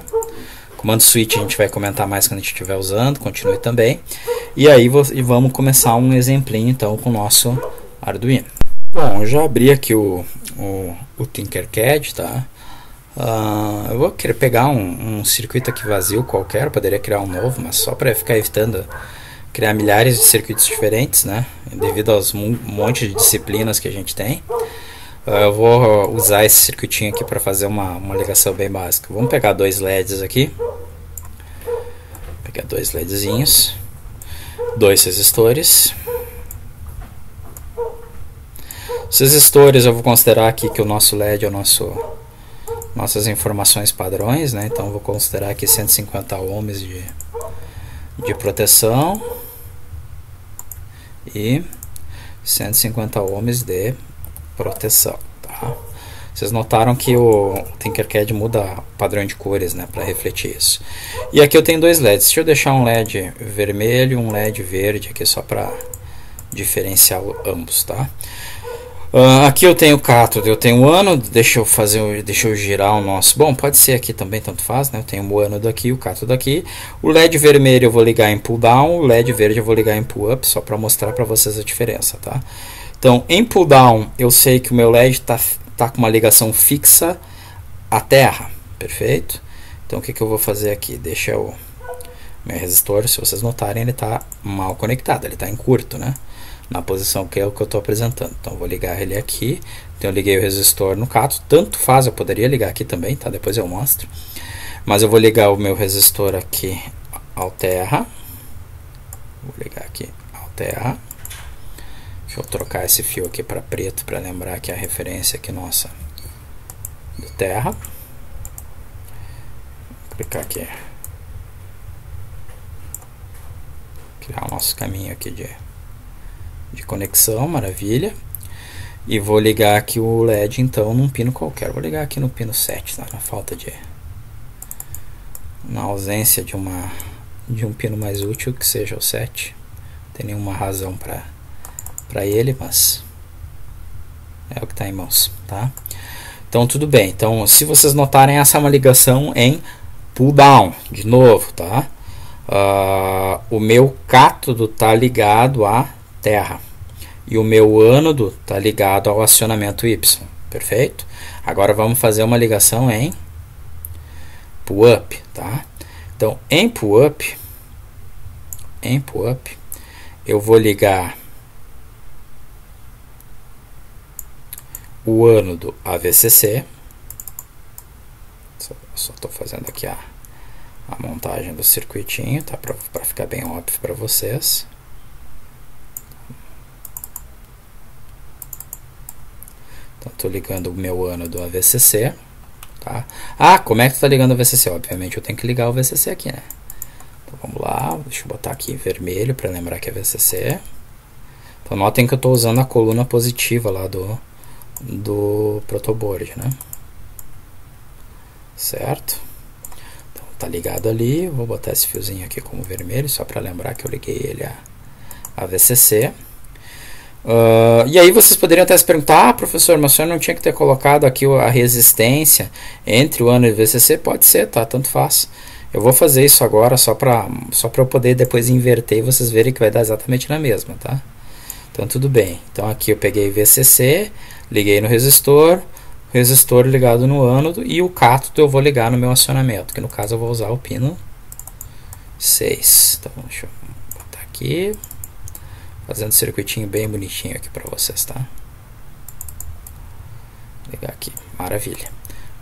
Comando switch a gente vai comentar mais quando a gente estiver usando, continue também. E aí vamos começar um exemplinho então com o nosso Arduino. Bom, eu já abri aqui o Tinkercad, tá? Eu vou querer pegar um circuito aqui vazio qualquer, eu poderia criar um novo, mas só para ficar evitando criar milhares de circuitos diferentes, né? Devido aos monte de disciplinas que a gente tem. Eu vou usar esse circuitinho aqui para fazer uma ligação bem básica. Vamos pegar dois LEDs aqui. Pegar dois LEDzinhos. Dois resistores. Os resistores eu vou considerar aqui que o nosso LED é o nossas informações padrões, né? Então eu vou considerar aqui 150 ohms de proteção. E 150 ohms de proteção, tá? Vocês notaram que o Tinkercad muda o padrão de cores, né, para refletir isso. E aqui eu tenho dois LEDs. Deixa eu deixar um LED vermelho e um LED verde aqui só para diferenciar ambos, tá? Aqui eu tenho o cátodo, eu tenho o ânodo. Deixa eu girar o nosso. Bom, pode ser aqui também, tanto faz, né? Eu tenho o ânodo aqui, o cátodo aqui. O LED vermelho eu vou ligar em pull down, o LED verde eu vou ligar em pull up, só para mostrar para vocês a diferença, tá? Então, em pull down, eu sei que o meu LED tá com uma ligação fixa à terra, perfeito? Então, o que eu vou fazer aqui? Deixa o meu resistor, se vocês notarem, ele está mal conectado, ele está em curto, né? Na posição que é o que eu estou apresentando. Então, eu vou ligar ele aqui. Então, eu liguei o resistor no cátodo, tanto faz, eu poderia ligar aqui também, tá? Depois eu mostro. Mas eu vou ligar o meu resistor aqui ao terra. Vou ligar aqui ao terra. Deixa eu trocar esse fio aqui para preto para lembrar que é a referência aqui nossa do terra. Vou clicar aqui. Criar o nosso caminho aqui de conexão, maravilha. E vou ligar aqui o LED então num pino qualquer. Vou ligar aqui no pino 7, tá? Na ausência de um pino mais útil que seja o 7. Não tem nenhuma razão para ele, mas é o que está em mãos, tá? Então tudo bem. Então se vocês notarem, essa é uma ligação em pull down, de novo, tá? O meu cátodo está ligado à terra e o meu ânodo está ligado ao acionamento Y. Perfeito? Agora vamos fazer uma ligação em pull-up, tá? Então, em pull-up, eu vou ligar o ânodo a VCC. Só estou fazendo aqui a montagem do circuitinho, tá? Para ficar bem óbvio para vocês. Então, estou ligando o meu ânodo a VCC. Tá? Como é que tu está ligando o VCC? Obviamente eu tenho que ligar o VCC aqui, né? Então vamos lá, deixa eu botar aqui em vermelho para lembrar que é VCC. Então notem que eu estou usando a coluna positiva lá do protoboard, né? Certo? Então tá ligado ali, vou botar esse fiozinho aqui como vermelho, só para lembrar que eu liguei ele a VCC. E aí vocês poderiam até se perguntar, professor, mas o senhor não tinha que ter colocado aqui a resistência entre o ânodo e o VCC? Pode ser, tá? Tanto faz. Eu vou fazer isso agora só para eu poder depois inverter e vocês verem que vai dar exatamente na mesma, tá? Então tudo bem. Então aqui eu peguei VCC, liguei no resistor ligado no ânodo e o cátodo eu vou ligar no meu acionamento, que no caso eu vou usar o pino 6. Então deixa eu botar aqui. Fazendo um circuitinho bem bonitinho aqui para vocês, tá? Vou ligar aqui, maravilha.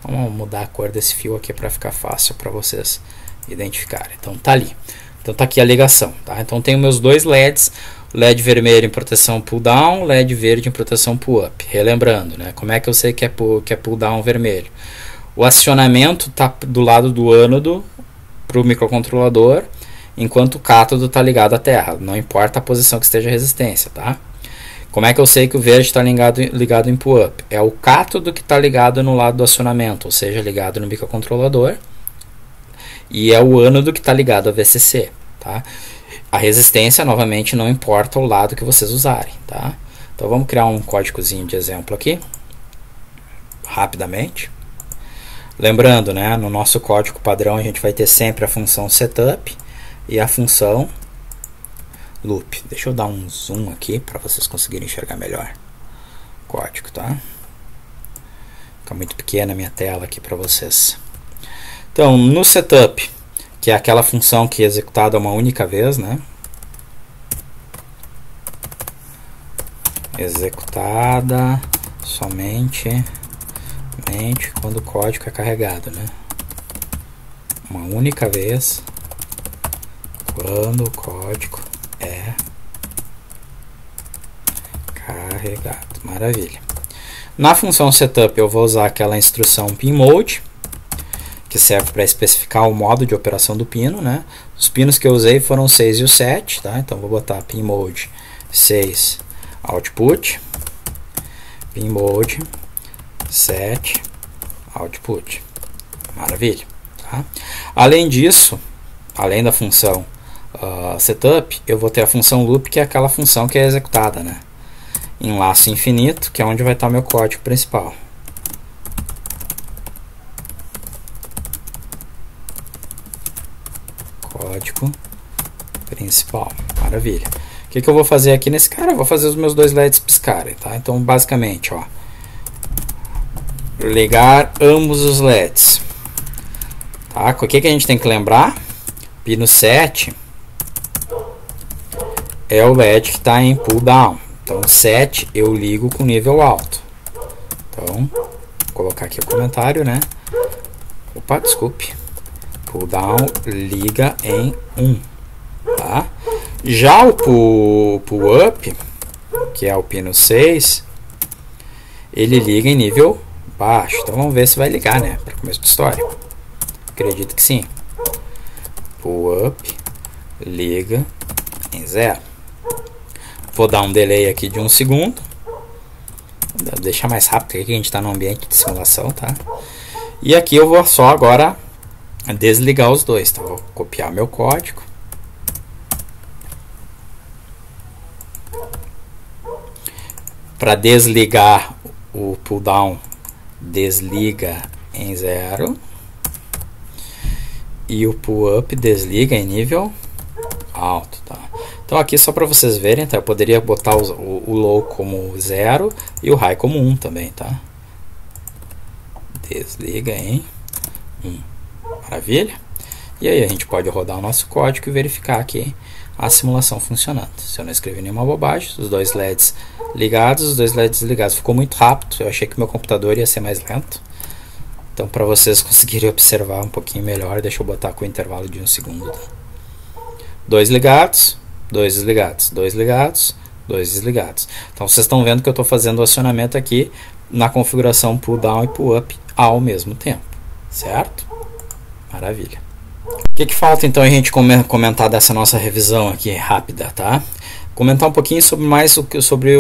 Vamos mudar a cor desse fio aqui para ficar fácil para vocês identificarem. Então tá ali. Então tá aqui a ligação, tá? Então tenho meus dois LEDs, LED vermelho em proteção pull down, LED verde em proteção pull up. Relembrando, né? Como é que eu sei que é pull down vermelho? O acionamento tá do lado do ânodo para o microcontrolador, enquanto o cátodo está ligado à terra, não importa a posição que esteja a resistência, tá? Como é que eu sei que o verde está ligado em pull-up? É o cátodo que está ligado no lado do acionamento, ou seja, ligado no microcontrolador, e é o ânodo que está ligado a VCC, tá? A resistência, novamente, não importa o lado que vocês usarem, tá? Então vamos criar um códigozinho de exemplo aqui, rapidamente. Lembrando, né, no nosso código padrão a gente vai ter sempre a função setup e a função loop. Deixa eu dar um zoom aqui para vocês conseguirem enxergar melhor o código, tá? Fica muito pequena a minha tela aqui para vocês. Então, no setup, que é aquela função que é executada uma única vez, né? Executada somente quando o código é carregado, né? Uma única vez quando o código é carregado. Maravilha. Na função setup eu vou usar aquela instrução pinMode, que serve para especificar o modo de operação do pino, né? Os pinos que eu usei foram o 6 e o 7, tá? Então vou botar pinMode 6 output, pinMode 7 output. Maravilha, tá? Além disso, além da função setup, eu vou ter a função loop, que é aquela função que é executada, né, em laço infinito, que é onde vai estar meu código principal. Código principal, maravilha. O que eu vou fazer aqui nesse cara? Eu vou fazer os meus dois LEDs piscarem, tá? Então basicamente, ó, ligar ambos os LEDs, tá? O que a gente tem que lembrar? Pino 7 é o LED que está em pull down. Então 7 eu ligo com nível alto. Então, vou colocar aqui o comentário, né? Opa, desculpe. Pull down liga em 1. Tá? Já o pull up, que é o pino 6, ele liga em nível baixo. Então vamos ver se vai ligar, né? Para começo de história. Acredito que sim. Pull up liga em 0. Vou dar um delay aqui de 1 segundo. Vou deixar mais rápido, porque aqui a gente está no ambiente de simulação, tá? E aqui eu vou só agora desligar os dois, tá? Vou copiar meu código. Para desligar o pull down, desliga em 0. e o pull-up desliga em nível alto, tá? Então aqui só para vocês verem, tá? Eu poderia botar o low como 0 e o high como 1 também, tá? Desliga em 1. Maravilha? E aí a gente pode rodar o nosso código e verificar aqui a simulação funcionando. Se eu não escrevi nenhuma bobagem, os dois LEDs ligados, os dois LEDs desligados. Ficou muito rápido, eu achei que meu computador ia ser mais lento. Então para vocês conseguirem observar um pouquinho melhor, deixa eu botar com o intervalo de 1 segundo. Tá? Dois ligados, dois desligados, dois ligados, dois desligados. Então vocês estão vendo que eu estou fazendo o acionamento aqui na configuração pull down e pull up ao mesmo tempo, certo? Maravilha. O que falta então a gente comentar dessa nossa revisão aqui rápida, tá? Comentar um pouquinho sobre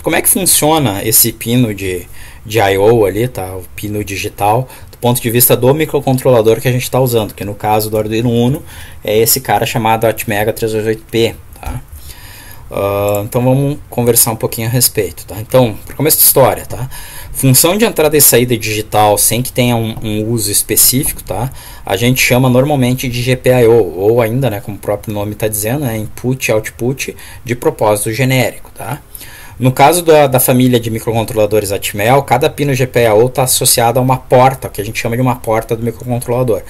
como é que funciona esse pino de I/O ali, tá? O pino digital, do ponto de vista do microcontrolador que a gente está usando, que no caso do Arduino Uno é esse cara chamado Atmega 388P, tá? Então vamos conversar um pouquinho a respeito, tá? Então, para começo de história, tá? Função de entrada e saída digital sem que tenha um uso específico, tá? A gente chama normalmente de GPIO, ou ainda, né, como o próprio nome está dizendo, Input Output de propósito genérico, tá? No caso da família de microcontroladores Atmel, cada pino GPIO está associado a uma porta, que a gente chama de uma porta do microcontrolador.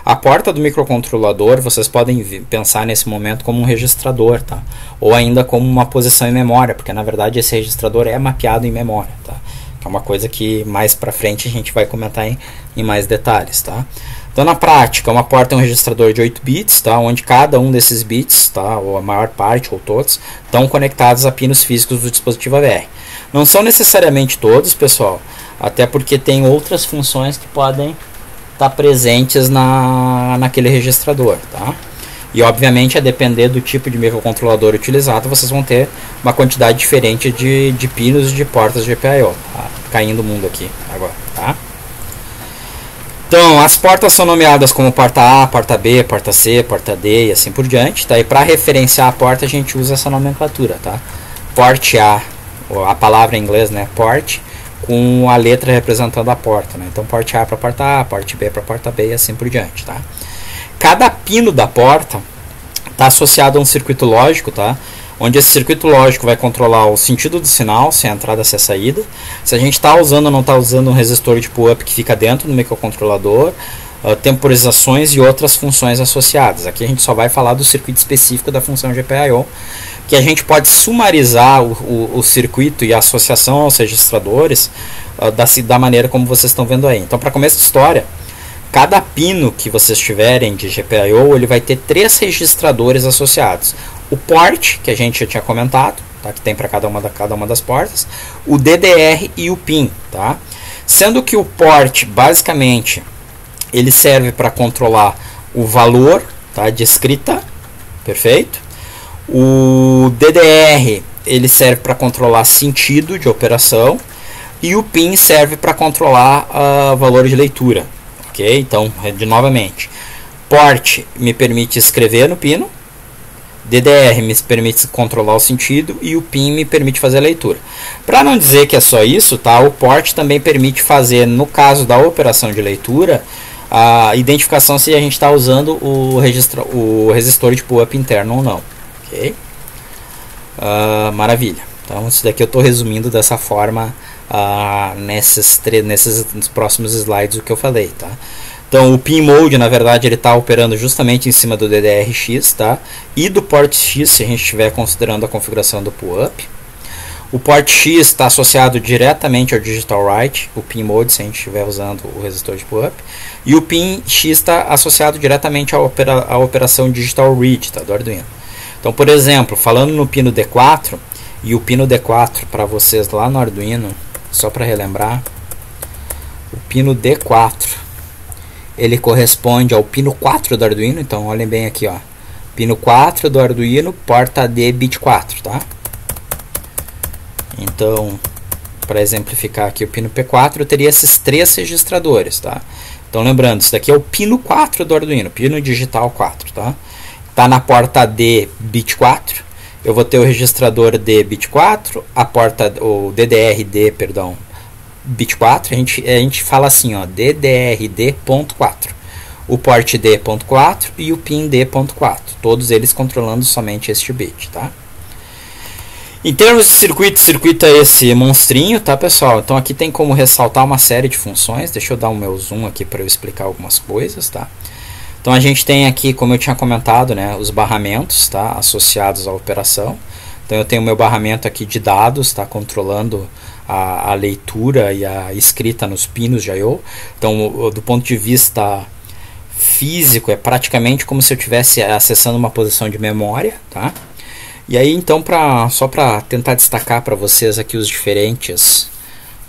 A porta do microcontrolador, vocês podem pensar nesse momento como um registrador, tá? Ou ainda como uma posição em memória, porque na verdade esse registrador é mapeado em memória, tá? É uma coisa que mais para frente a gente vai comentar em mais detalhes, tá? Então, na prática, uma porta é um registrador de 8 bits, tá? Onde cada um desses bits, tá? Ou a maior parte, ou todos, estão conectados a pinos físicos do dispositivo AVR. Não são necessariamente todos, pessoal, até porque tem outras funções que podem estar presentes naquele registrador, tá? E, obviamente, a depender do tipo de microcontrolador utilizado, vocês vão ter uma quantidade diferente de pinos e de portas GPIO. Tá? Caindo o mundo aqui agora, tá? Então, as portas são nomeadas como porta A, porta B, porta C, porta D e assim por diante. Tá? E para referenciar a porta, a gente usa essa nomenclatura, tá? Port A, a palavra em inglês, né? Port, com a letra representando a porta, né? Então, port A para porta A, port B para porta B e assim por diante, tá? Cada pino da porta está associado a um circuito lógico, tá? Onde esse circuito lógico vai controlar o sentido do sinal, se é a entrada, se é a saída. Se a gente está usando ou não está usando um resistor de pull-up que fica dentro do microcontrolador, temporizações e outras funções associadas. Aqui a gente só vai falar do circuito específico da função GPIO, que a gente pode sumarizar o circuito e a associação aos registradores da maneira como vocês estão vendo aí. Então, para começo de história, cada pino que vocês tiverem de GPIO, ele vai ter 3 registradores associados. O port, que a gente já tinha comentado, tá? Que tem para cada uma das portas, o DDR e o pin, tá? Sendo que o port, basicamente, ele serve para controlar o valor, tá? De escrita, perfeito? O DDR, ele serve para controlar sentido de operação, e o pin serve para controlar valor de leitura. Ok? Então, novamente, port me permite escrever no pino, DDR me permite controlar o sentido e o pin me permite fazer a leitura. Para não dizer que é só isso, tá? O port também permite fazer, no caso da operação de leitura, a identificação se a gente está usando o resistor de pull-up interno ou não. Ok? Maravilha. Então, isso daqui eu estou resumindo dessa forma nesses próximos slides o que eu falei, tá? Então, o pin mode, na verdade, ele está operando justamente em cima do DDR-X, tá? E do port X, se a gente estiver considerando a configuração do pull-up. O port X está associado diretamente ao digital write, o pin mode, se a gente estiver usando o resistor de pull-up. E o pin X está associado diretamente à operação digital read, tá? Do Arduino. Então, por exemplo, falando no pino D4, e o pino D4 para vocês lá no Arduino, só para relembrar, o pino D4 ele corresponde ao pino 4 do Arduino. Então olhem bem aqui, ó, pino 4 do Arduino, porta D bit 4, tá? Então, para exemplificar aqui o pino P4, eu teria esses 3 registradores, tá? Então lembrando, isso daqui é o pino 4 do Arduino, pino digital 4, tá? Tá na porta D bit 4. Eu vou ter o registrador D bit 4, o DDR-D, perdão, bit 4, a gente fala assim, ó, DDR-D.4. o port D.4 e o pin D.4, todos eles controlando somente este bit, tá? Em termos de circuito é esse monstrinho, tá, pessoal? Então aqui tem como ressaltar uma série de funções. Deixa eu dar o meu zoom aqui para eu explicar algumas coisas, tá? Então a gente tem aqui, como eu tinha comentado, né, os barramentos, tá, associados à operação. Então eu tenho o meu barramento aqui de dados, tá, controlando a leitura e a escrita nos pinos de I/O. Então, do ponto de vista físico, é praticamente como se eu estivesse acessando uma posição de memória, tá? E aí, então, só para tentar destacar para vocês aqui os diferentes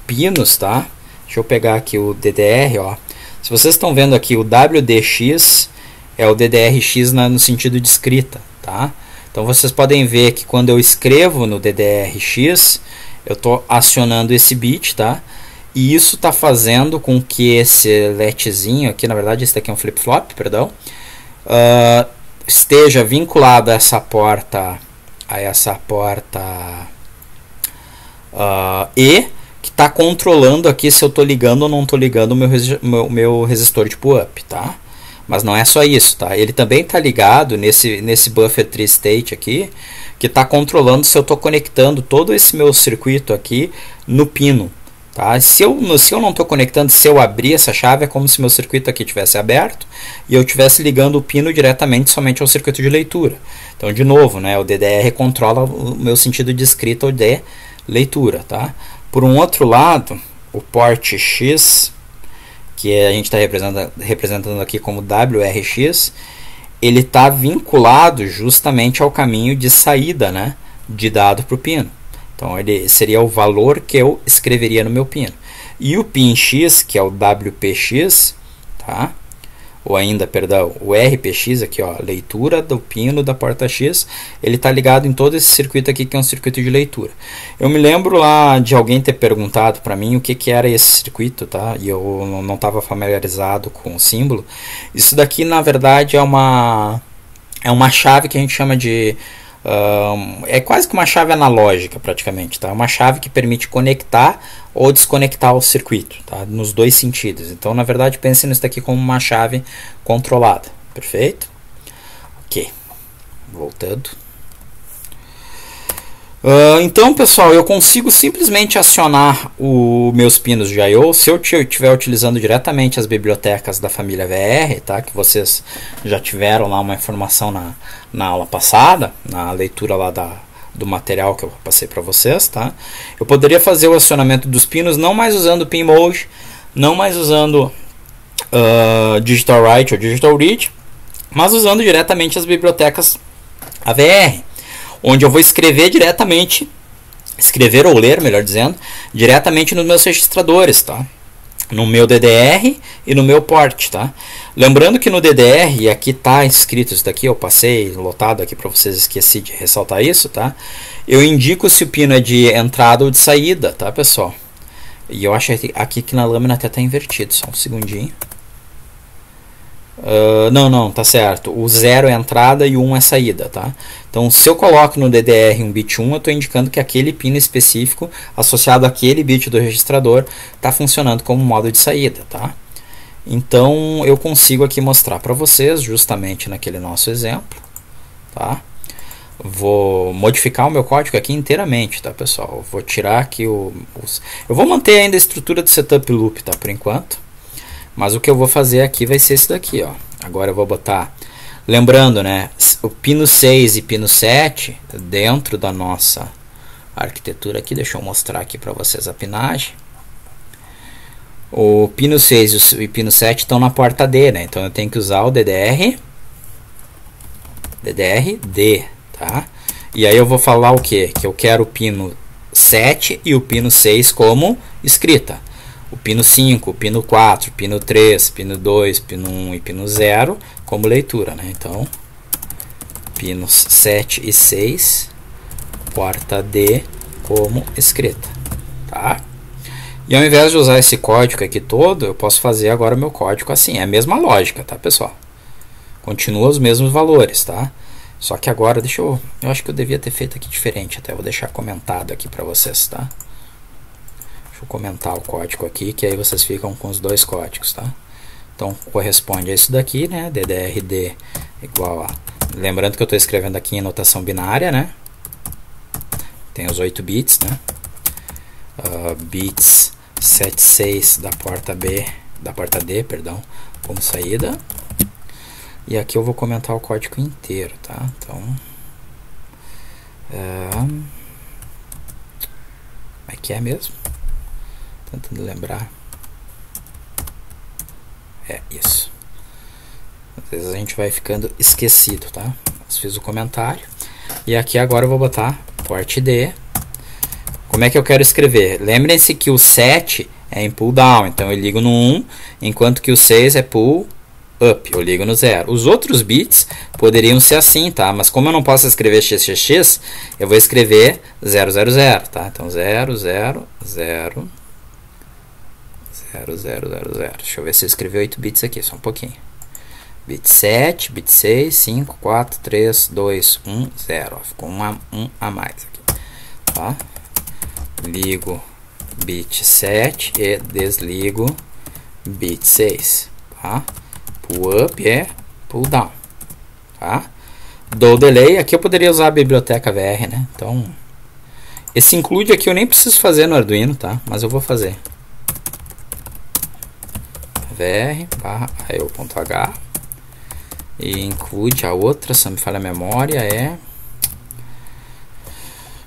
pinos, tá? Deixa eu pegar aqui o DDR, ó. Se vocês estão vendo aqui, o WDX é o DDRX no sentido de escrita, tá? Então, vocês podem ver que quando eu escrevo no DDRX, eu estou acionando esse bit, tá? E isso está fazendo com que esse LETzinho aqui, na verdade, esse daqui é um flip-flop, perdão, esteja vinculado a essa porta E, que está controlando aqui se eu estou ligando ou não estou ligando o meu resistor de pull-up, tá? Mas não é só isso, tá? Ele também está ligado nesse buffer tree state aqui, que está controlando se eu estou conectando todo esse meu circuito aqui no pino, tá? Se eu não estou conectando, se eu abrir essa chave, é como se meu circuito aqui tivesse aberto e eu estivesse ligando o pino diretamente somente ao circuito de leitura. Então, de novo, né, o DDR controla o meu sentido de escrita ou de leitura, tá? Por um outro lado, o port X, que a gente está representando aqui como WRX, ele está vinculado justamente ao caminho de saída, né, de dado para o pino. Então, ele seria o valor que eu escreveria no meu pino. E o pin X, que é o WPX, tá? Ou ainda, perdão, o RPX aqui, ó, leitura do pino da porta X, ele está ligado em todo esse circuito aqui, que é um circuito de leitura. Eu me lembro lá de alguém ter perguntado para mim o que era esse circuito, tá? E eu não estava familiarizado com o símbolo. Isso daqui, na verdade, é uma chave que a gente chama de... é quase que uma chave analógica, praticamente, tá? Uma chave que permite conectar ou desconectar o circuito, tá? Nos dois sentidos. Então, na verdade, pense nisso daqui como uma chave controlada. Perfeito? Ok. Voltando. Então, pessoal, eu consigo simplesmente acionar os meus pinos de I/O se eu estiver utilizando diretamente as bibliotecas da família VR, tá? Que vocês já tiveram lá uma informação na aula passada, na leitura lá do material que eu passei para vocês, tá? Eu poderia fazer o acionamento dos pinos não mais usando o PinMode, não mais usando Digital Write ou Digital Read, mas usando diretamente as bibliotecas AVR, onde eu vou escrever ou ler, melhor dizendo, diretamente nos meus registradores, tá? No meu DDR e no meu port, tá? Lembrando que no DDR, e aqui está escrito isso daqui, eu passei lotado aqui para vocês, esqueci de ressaltar isso, tá? Eu indico se o pino é de entrada ou de saída, tá, pessoal? E eu acho aqui que na lâmina até está invertido, só um segundinho. Não, tá certo. O 0 é entrada e o 1 é saída, tá? Então, se eu coloco no DDR um bit 1, eu estou indicando que aquele pino específico, associado àquele bit do registrador, está funcionando como modo de saída, tá? Então, eu consigo aqui mostrar para vocês, justamente naquele nosso exemplo, tá? Vou modificar o meu código aqui inteiramente, tá, pessoal? Eu vou tirar aqui eu vou manter ainda a estrutura do setup loop, tá, por enquanto. Mas o que eu vou fazer aqui vai ser esse daqui, ó. Agora eu vou botar, lembrando, né, o pino 6 e pino 7 dentro da nossa arquitetura aqui. Deixa eu mostrar aqui para vocês a pinagem. O pino 6 e o pino 7 estão na porta D, né? Então eu tenho que usar o DDR D, tá? E aí eu vou falar o que? Que eu quero o pino 7 e o pino 6 como escrita. O pino 5, o pino 4, pino 3, pino 2, pino 1 e pino 0 como leitura, né? Então, pinos 7 e 6, porta D como escrita, tá? E ao invés de usar esse código aqui todo, eu posso fazer agora o meu código assim. É a mesma lógica, tá, pessoal? Continua os mesmos valores, tá? Só que agora, eu acho que eu devia ter feito aqui diferente, até vou deixar comentado aqui para vocês, tá? Deixa eu comentar o código aqui, que aí vocês ficam com os dois códigos, tá? Então corresponde a isso daqui, né? DDRD igual a... Lembrando que eu estou escrevendo aqui em notação binária, né? Tem os 8 bits, né? Bits 76 da porta B, da porta D, perdão, como saída. E aqui eu vou comentar o código inteiro, tá? Então, como é que é mesmo? Tentando lembrar. É isso. Às vezes a gente vai ficando esquecido, tá? Mas fiz o comentário. E aqui agora eu vou botar port D. Como é que eu quero escrever? Lembrem-se que o 7 é em pull down, então eu ligo no 1, enquanto que o 6 é pull up, eu ligo no 0. Os outros bits poderiam ser assim, tá? Mas como eu não posso escrever xxx, eu vou escrever 000, tá? Então 0, 0, 0, 0, 0, 0, 0. Deixa eu ver se eu escrevi 8 bits aqui, só um pouquinho. Bit 7, bit 6, 5, 4, 3, 2, 1, 0. Ó, ficou um a mais aqui, tá? Ligo bit 7 e desligo bit 6, tá? Pull up é pull down, tá? Dou delay, aqui eu poderia usar a biblioteca VR, né? Então, esse include aqui eu nem preciso fazer no Arduino, tá? Mas eu vou fazer. VR barra IO.H e include a outra, se não me falha a memória, é...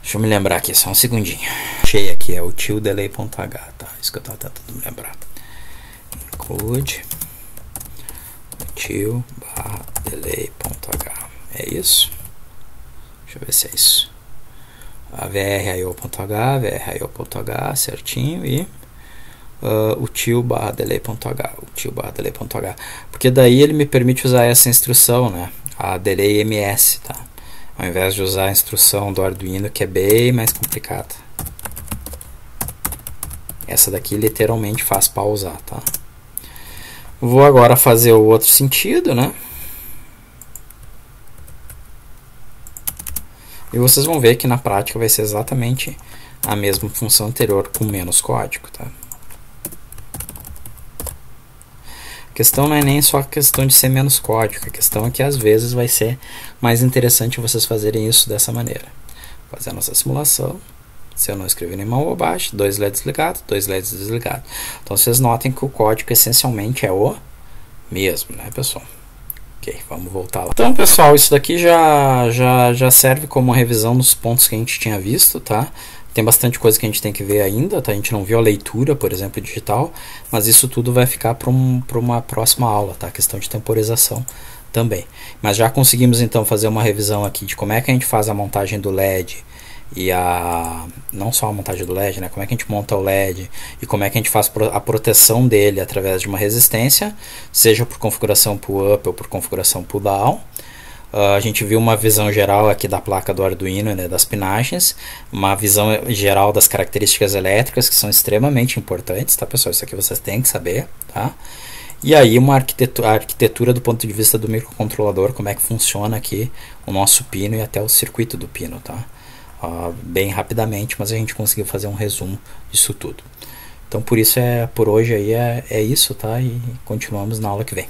Deixa eu me lembrar aqui, só um segundinho. Achei aqui, é o delay.h, tá? Isso que eu estava tentando me lembrar. Include delay.h. É isso? Deixa eu ver se é isso. A VRIO.h, VRIO.h, certinho, e o delay.h. Porque daí ele me permite usar essa instrução, né? A delay ms, tá? Ao invés de usar a instrução do Arduino, que é bem mais complicada. Essa daqui literalmente faz pausar, tá? Vou agora fazer o outro sentido, né? E vocês vão ver que na prática vai ser exatamente a mesma função anterior com menos código, tá? A questão não é nem só a questão de ser menos código, a questão é que às vezes vai ser mais interessante vocês fazerem isso dessa maneira. Fazer a nossa simulação, se eu não escrever nenhuma bobagem, 2 LEDs ligados, 2 LEDs desligados. Então vocês notem que o código essencialmente é o mesmo, né, pessoal? Ok, vamos voltar lá. Então, pessoal, isso daqui já serve como uma revisão dos pontos que a gente tinha visto, tá? Tem bastante coisa que a gente tem que ver ainda, tá? A gente não viu a leitura, por exemplo, digital, mas isso tudo vai ficar para uma próxima aula, tá? A questão de temporização também. Mas já conseguimos então fazer uma revisão aqui de como é que a gente faz a montagem do LED e não só a montagem do LED, né? Como é que a gente monta o LED e como é que a gente faz a proteção dele através de uma resistência, seja por configuração pull-up ou por configuração pull-down. A gente viu uma visão geral aqui da placa do Arduino, né, das pinagens, uma visão geral das características elétricas que são extremamente importantes, tá, pessoal? Isso aqui vocês têm que saber, tá? E aí uma arquitetura do ponto de vista do microcontrolador, como é que funciona aqui o nosso pino e até o circuito do pino, tá? Bem rapidamente, mas a gente conseguiu fazer um resumo disso tudo. Então por isso por hoje aí é isso, tá? E continuamos na aula que vem.